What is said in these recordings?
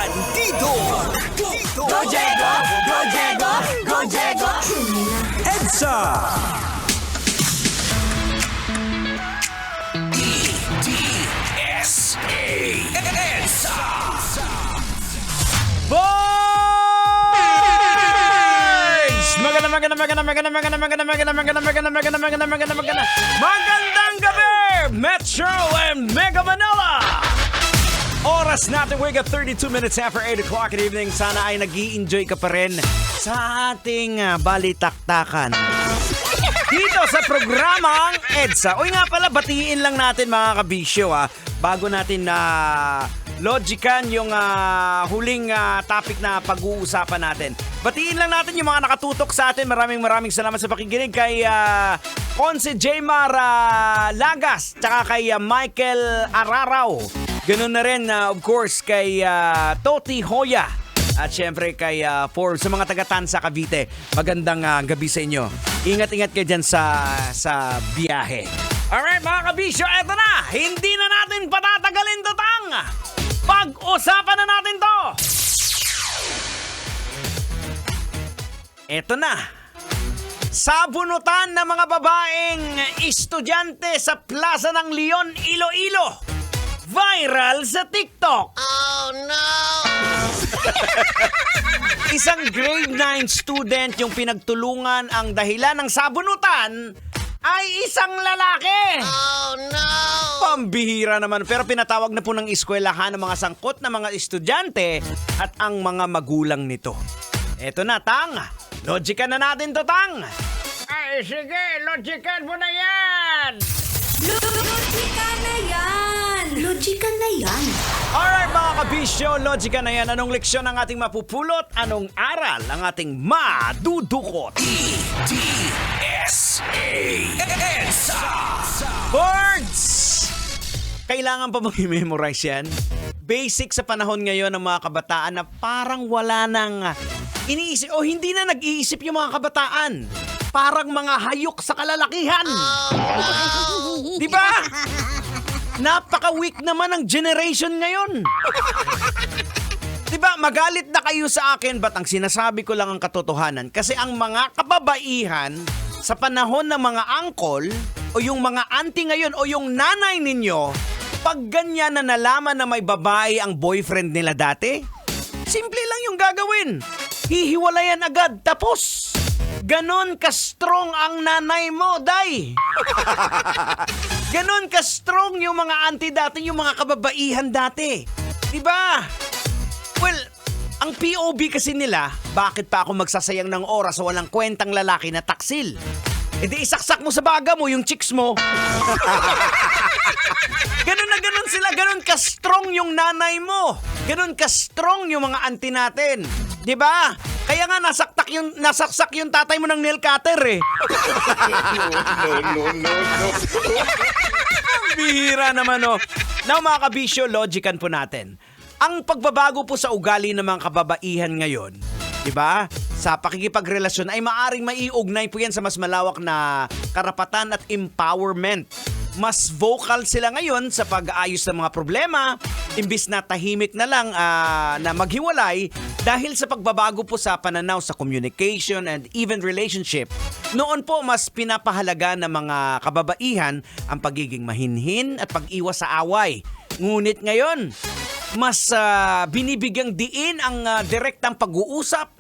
Bandito! Go Jego! Go Jego! Go Jego! EDSA! EDSA! EDSA! Boys! Magandang gabi! Metro and Mega Manila! Oras natin, we got 32 minutes after 8 o'clock in the evening. Sana ay nag-i-enjoy ka pa rin sa ating balitaktakan dito sa programang EDSA. Uy nga pala, batiin lang natin mga kabisyo bago natin na logican yung huling topic na pag-uusapan natin. Batiin lang natin yung mga nakatutok sa atin. Maraming salamat sa pakikinig kay Ponce Jmar Lagas, tsaka kay Michael Araraw. Ganun na rin, of course, kay Toti Hoya. At syempre kay sa mga taga-Tansa, Cavite. Magandang gabi sa inyo. Ingat-ingat kayo dyan sa biyahe. Alright mga kabisyo, eto na! Hindi na natin patatagalin to, Tang! Pag-usapan na natin to! Eto na! Sabunutan ng mga babaeng estudyante sa Plaza ng Leon, Iloilo. Viral sa TikTok. Oh no! Isang grade 9 student yung pinagtulungan. Ang dahilan ng sabunutan ay isang lalaki. Oh no! Pambihira naman. Pero pinatawag na po ng eskwelahan ng mga sangkot na mga estudyante at ang mga magulang nito. Eto na, Tang. Logican na natin to, Tang. Ay, sige. Logican mo na yan. Logika na yan! Logika na yan! Alright mga kabisyo, logica na yan. Anong leksyon ang ating mapupulot? Anong aral ang ating madudukot? EDSA! Birds! Kailangan pa bang i-memorize yan? Basic sa panahon ngayon ng mga kabataan na parang wala nang iniisip o hindi na nag-iisip yung mga kabataan. Parang mga hayok sa kalalakihan. Di ba? Napaka-weak naman ang generation ngayon. Di ba? Magalit na kayo sa akin, but ang sinasabi ko lang ang katotohanan. Kasi ang mga kababaihan sa panahon ng mga uncle o yung mga auntie ngayon o yung nanay ninyo, pag ganyan na nalaman na may babae ang boyfriend nila dati, simple lang yung gagawin. Hihiwalayan agad, tapos. Ganon ka-strong ang nanay mo, day. Ganon ka-strong yung mga auntie dati, yung mga kababaihan dati. Diba? Well, ang POV kasi nila, bakit pa ako magsasayang ng oras sa walang kwentang lalaki na taksil? E di isaksak mo sa baga mo yung chicks mo. Ganon na ganon sila, ganon ka-strong yung nanay mo. Ganon ka-strong yung mga auntie natin. Diba? Kaya nga nasaksak yung tatay mo ng nail cutter eh. No. Bihira naman oh. Now mga kabisyo, logican po natin. Ang pagbabago po sa ugali ng mga kababaihan ngayon, di ba? Sa pakikipagrelasyon ay maaring maiugnay po yan sa mas malawak na karapatan at empowerment. Mas vocal sila ngayon sa pag-aayos ng mga problema, imbis na tahimik na lang na maghiwalay dahil sa pagbabago po sa pananaw sa communication and even relationship. Noon po mas pinapahalaga ng mga kababaihan ang pagiging mahinhin at pag-iwas sa away. Ngunit ngayon, mas binibigyang diin ang direktang pag-uusap.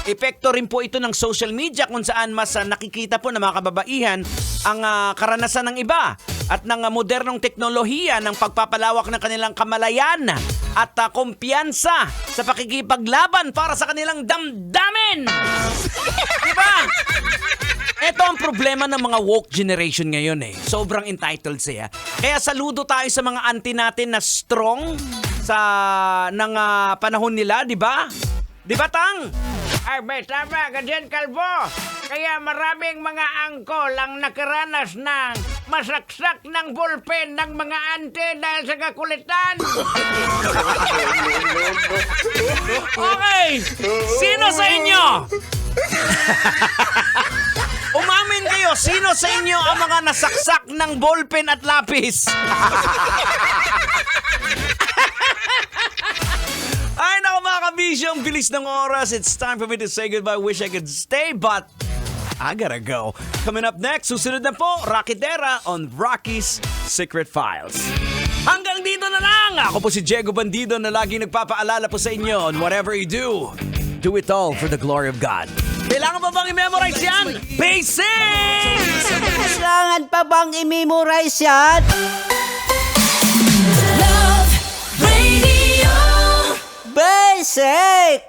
Epekto rin po ito ng social media kung saan mas nakikita po ng mga kababaihan ang karanasan ng iba at ng modernong teknolohiya ng pagpapalawak ng kanilang kamalayan at kumpiyansa sa pakikipaglaban para sa kanilang damdamin. Diba? Ito ang problema ng mga woke generation ngayon eh. Sobrang entitled siya. Kaya saludo tayo sa mga auntie natin na strong ng panahon nila, di ba? Di ba, Tang? Ay, may tama ka dyan, Kalbo. Kaya maraming mga angkol ang nakaranas ng masaksak ng ballpen ng mga ante dahil sa kakulitan. Okay, sino sa inyo? Umamin kayo, sino sa inyo ang mga nasaksak ng ballpen at lapis? Ay, naku kabisyo, ang bilis ng oras. It's time for me to say goodbye. Wish I could stay, but I gotta go. Coming up next, susunod na po, Rocketera on Rocky's Secret Files. Hanggang dito na lang! Ako po si Diego Bandido na laging nagpapaalala po sa inyo on whatever you do it all for the glory of God. Kailangan pa bang i-memorize yan? Basic! Kailangan pa bang i-memorize yan? Love Radio. Basic!